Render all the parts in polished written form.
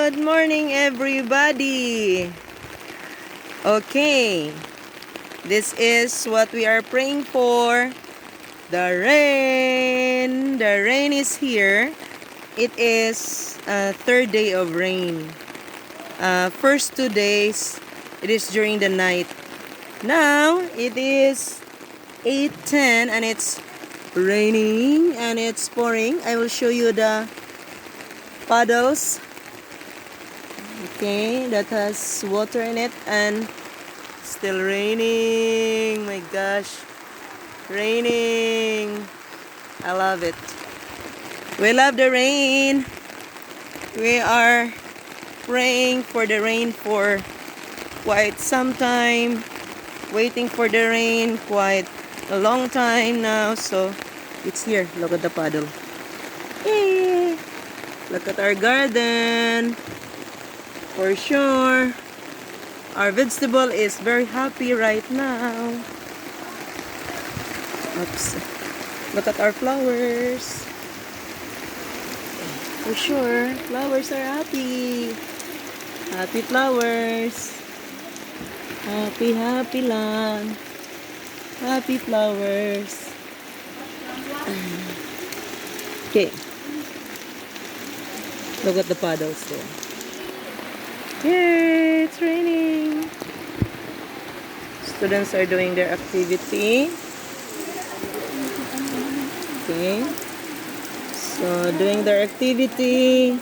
Good morning, everybody. Okay, this is what we are praying for. The rain. The rain is here. It is third day of rain. First 2 days, it is during the night. Now it is 8:10 and it's raining and it's pouring. I will show you the puddles. Okay, that has water in it and still raining. My gosh, raining. I love it. We love the rain. We are praying for the rain for quite some time, waiting for the rain quite a long time now. So it's here. Look at the puddle. Yay! Look at our garden. For sure, our vegetable is very happy right now. Oops. Look at our flowers. For sure, flowers are happy. Happy flowers. Happy, happy lang. Happy flowers. Okay. Look at the puddles there. Yay, it's raining. Students are doing their activity. Okay. So, doing their activity.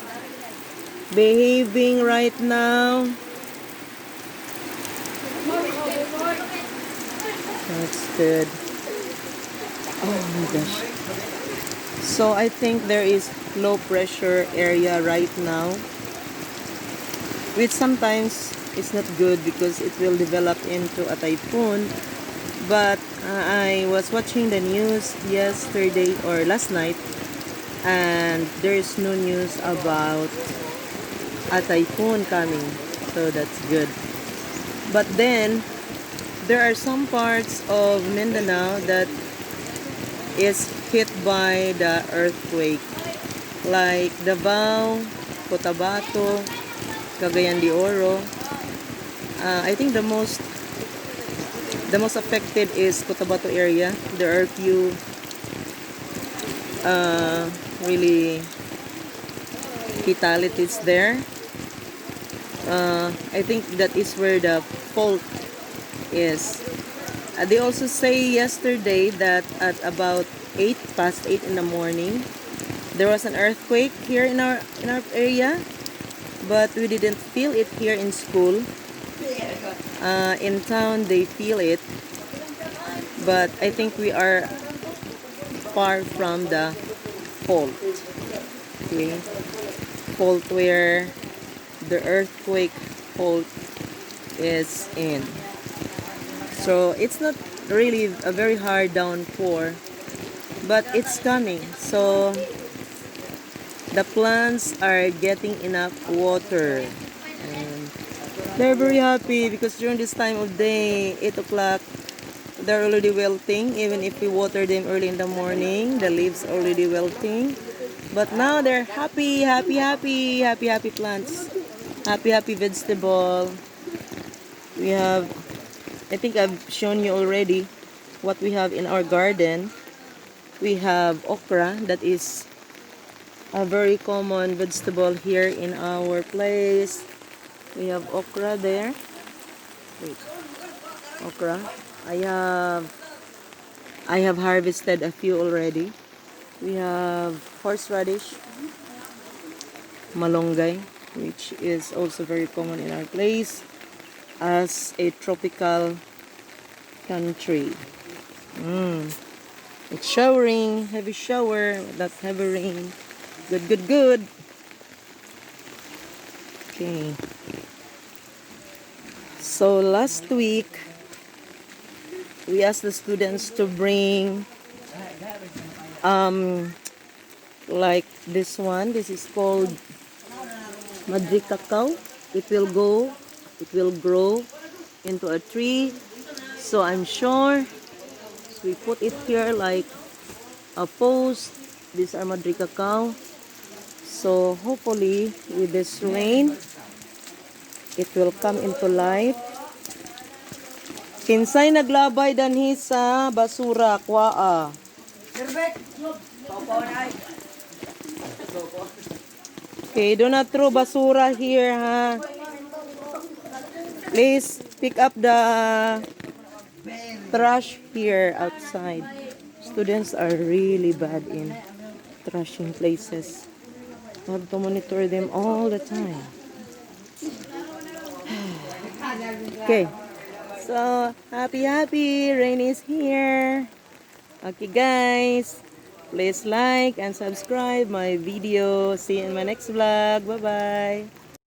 Behaving right now. That's good. Oh my gosh. So, I think there is low pressure area right now, which sometimes is not good because it will develop into a typhoon. But I was watching the news yesterday or last night, and there is no news about a typhoon coming, so that's good. But then there are some parts of Mindanao that is hit by the earthquake, like Davao, Cotabato, Cagayan de Oro. I think the most affected is Cotabato area. There are few really fatalities there. I think that is where the fault is. They also say yesterday that at about 8 past 8 in the morning, there was an earthquake here in our area. But we didn't feel it here in school. In town, they feel it. But I think we are far from the fault. Okay? Fault where the earthquake fault is in. So it's not really a very hard downpour, but it's coming. So the plants are getting enough water, and they're very happy because during this time of day, 8 o'clock, they're already wilting. Even if we water them early in the morning, the leaves are already wilting. But now they're happy, happy, happy, happy, happy plants. Happy, happy vegetable. We have, I think I've shown you already what we have in our garden. We have okra, that is a very common vegetable here in our place. We have okra there. Wait, okra. I have harvested a few already. We have horseradish, malunggay, which is also very common in our place as a tropical country. It's showering, heavy shower, that's heavy rain. Good, good, good. Okay. So last week, we asked the students to bring like this one. This is called Madri Cacao. It will grow into a tree. So I'm sure, so we put it here like a post. These are Madri Cacao. So hopefully with this rain, it will come into life. Kinsay naglabay danhi sa basura, kwaa. Okay, do not throw basura here, ha. Please pick up the trash here outside. Students are really bad in trashing places. You have to monitor them all the time. Okay, so happy, rain is here. Okay guys, please like and subscribe my video. See you in my next vlog. Bye bye.